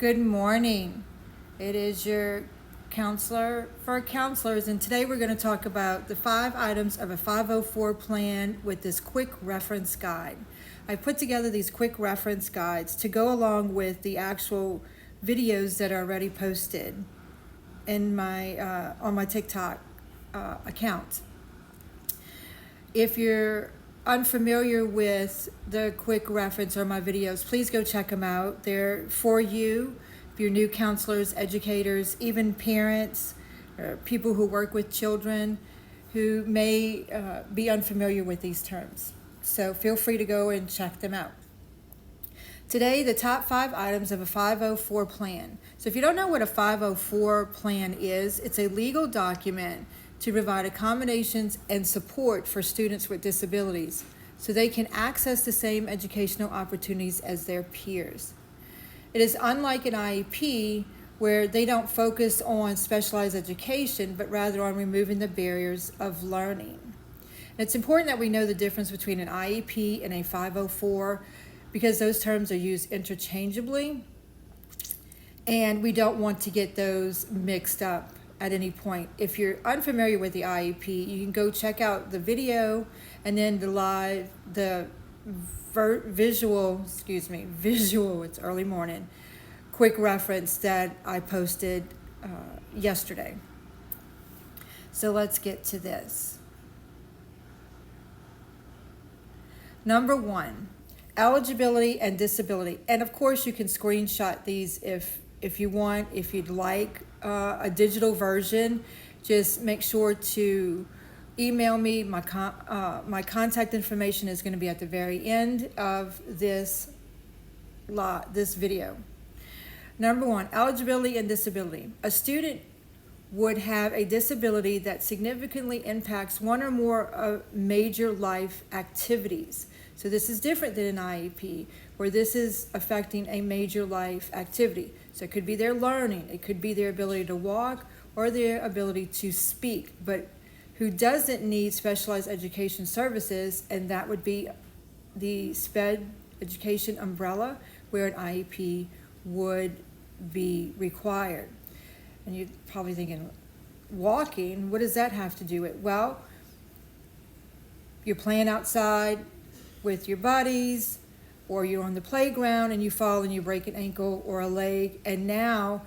Good morning. It is your counselor for counselors, and today we're going to talk about the 5 items of a 504 plan with this quick reference guide. I put together these quick reference guides to go along with the actual videos that are already posted in my on my TikTok account. If you're unfamiliar with the quick reference or my videos, please go check them out. They're for you, if you're new counselors, educators, even parents, or people who work with children who may be unfamiliar with these terms. So feel free to go and check them out. Today, the top 5 items of a 504 plan. So if you don't know what a 504 plan is, it's a legal document to provide accommodations and support for students with disabilities so they can access the same educational opportunities as their peers. It is unlike an IEP where they don't focus on specialized education, but rather on removing the barriers of learning. And it's important that we know the difference between an IEP and a 504 because those terms are used interchangeably, and we don't want to get those mixed up at any point. If you're unfamiliar with the IEP, you can go check out the video and then the visual, it's early morning, quick reference that I posted yesterday. So let's get to this. Number 1, eligibility and disability. And of course you can screenshot these if you want, if you'd like a digital version. Just make sure to email me. My contact information is going to be at the very end of this video. Number 1, eligibility and disability. A student would have a disability that significantly impacts one or more major life activities. So this is different than an IEP, where this is affecting a major life activity. So it could be their learning, it could be their ability to walk, or their ability to speak, but who doesn't need specialized education services, and that would be the SPED education umbrella, where an IEP would be required. And you're probably thinking, walking, what does that have to do with? Well, you're playing outside with your buddies, or you're on the playground and you fall and you break an ankle or a leg, and now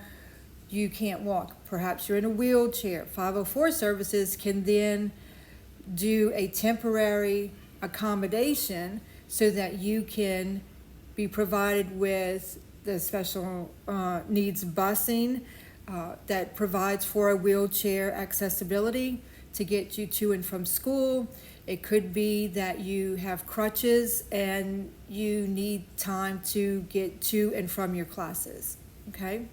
you can't walk. Perhaps you're in a wheelchair. 504 services can then do a temporary accommodation so that you can be provided with the special needs busing that provides for a wheelchair accessibility to get you to and from school. It could be that you have crutches and you need time to get to and from your classes, okay?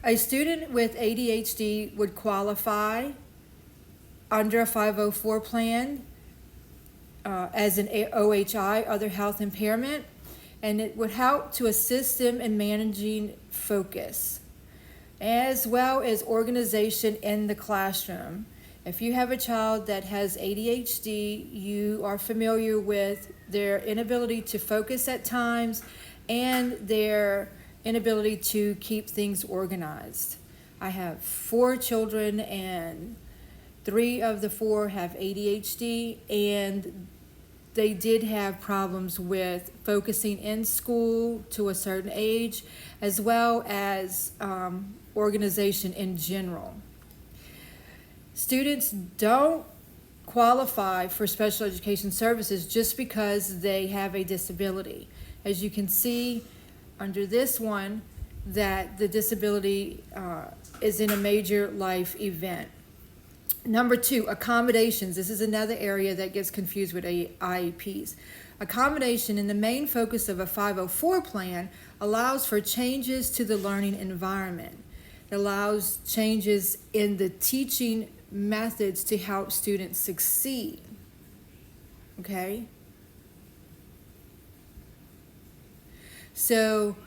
A student with ADHD would qualify under a 504 plan as an OHI, other health impairment, and it would help to assist them in managing focus, as well as organization in the classroom. If you have a child that has ADHD, you are familiar with their inability to focus at times and their inability to keep things organized. I have 4 children, and 3 of the 4 have ADHD, and they did have problems with focusing in school to a certain age, as well as organization in general. Students don't qualify for special education services just because they have a disability. As you can see under this one, that the disability is in a major life event. Number 2, accommodations. This is another area that gets confused with IEPs. Accommodation, in the main focus of a 504 plan, allows for changes to the learning environment. It allows changes in the teaching methods to help students succeed, okay? So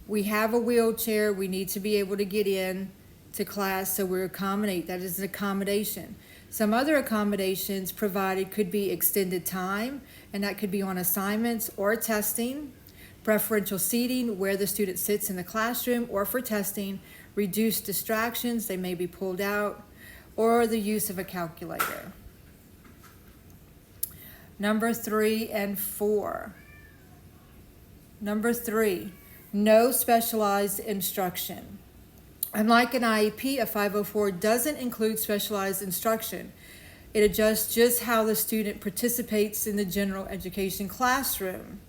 we have a wheelchair, we need to be able to get in to class, so we accommodate. That is an accommodation. Some other accommodations provided could be extended time, and that could be on assignments or testing. preferential seating where the student sits in the classroom or for testing, reduced distractions, they may be pulled out, or the use of a calculator. Number 3 and 4. Number 3, no specialized instruction. Unlike an IEP, a 504 doesn't include specialized instruction. It adjusts just how the student participates in the general education classroom.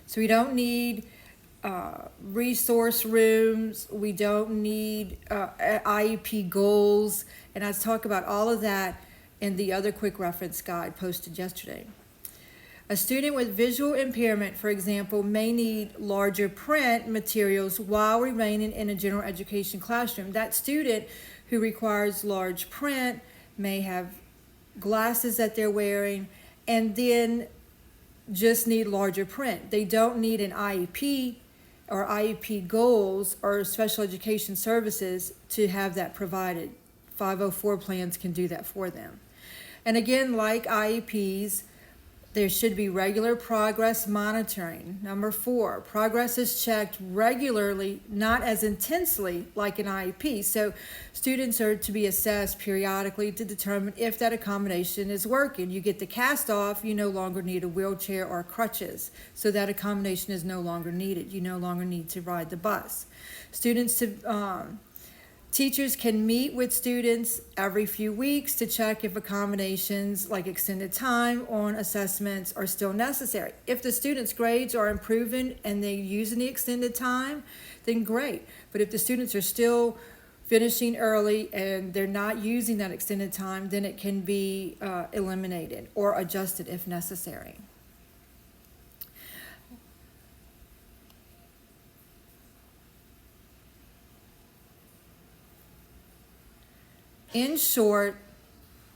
So we don't need resource rooms, we don't need IEP goals, and I'll talk about all of that in the other quick reference guide posted yesterday. A student with visual impairment, for example, may need larger print materials while remaining in a general education classroom. That student who requires large print may have glasses that they're wearing and then just need larger print. They don't need an IEP or IEP goals or special education services to have that provided. 504 plans can do that for them. And again, like IEPs, there should be regular progress monitoring. Number 4, progress is checked regularly, not as intensely like an IEP. So students are to be assessed periodically to determine if that accommodation is working. You get the cast off, you no longer need a wheelchair or crutches. So that accommodation is no longer needed. You no longer need to ride the bus. Teachers can meet with students every few weeks to check if accommodations like extended time on assessments are still necessary. If the students' grades are improving and they're using the extended time, then great. But if the students are still finishing early and they're not using that extended time, then it can be eliminated or adjusted if necessary. In short,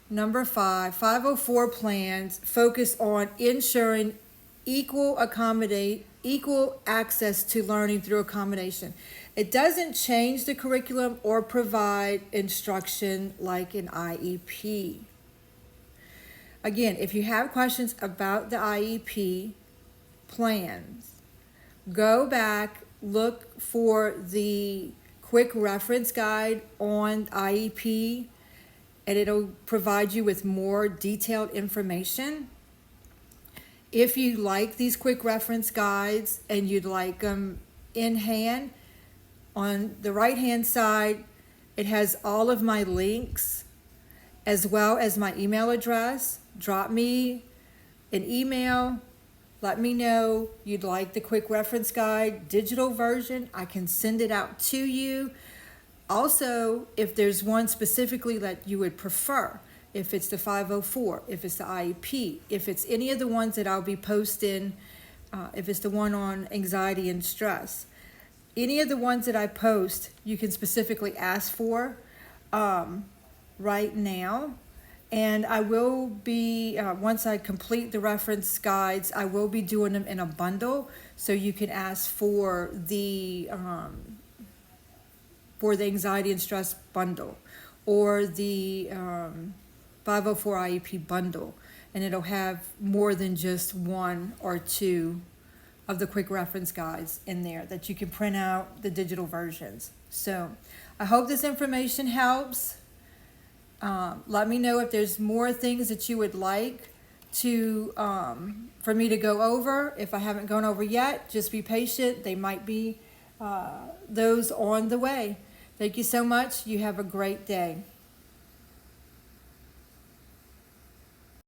number 5, 504 plans focus on ensuring equal access to learning through accommodation. It doesn't change the curriculum or provide instruction like an IEP. Again, if you have questions about the IEP plans, go back, look for the quick reference guide on IEP, and it'll provide you with more detailed information. If you like these quick reference guides and you'd like them in hand, on the right hand side, it has all of my links as well as my email address. Drop me an email. Let me know you'd like the quick reference guide digital version. I can send it out to you. Also, if there's one specifically that you would prefer, if it's the 504, if it's the IEP, if it's any of the ones that I'll be posting, if it's the one on anxiety and stress, any of the ones that I post, you can specifically ask for right now. And I will be, once I complete the reference guides, I will be doing them in a bundle. So you can ask for the anxiety and stress bundle or the 504 IEP bundle. And it'll have more than just 1 or 2 of the quick reference guides in there that you can print out the digital versions. So I hope this information helps. Let me know if there's more things that you would like to for me to go over. If I haven't gone over yet, just be patient. They might be those on the way. Thank you so much. You have a great day.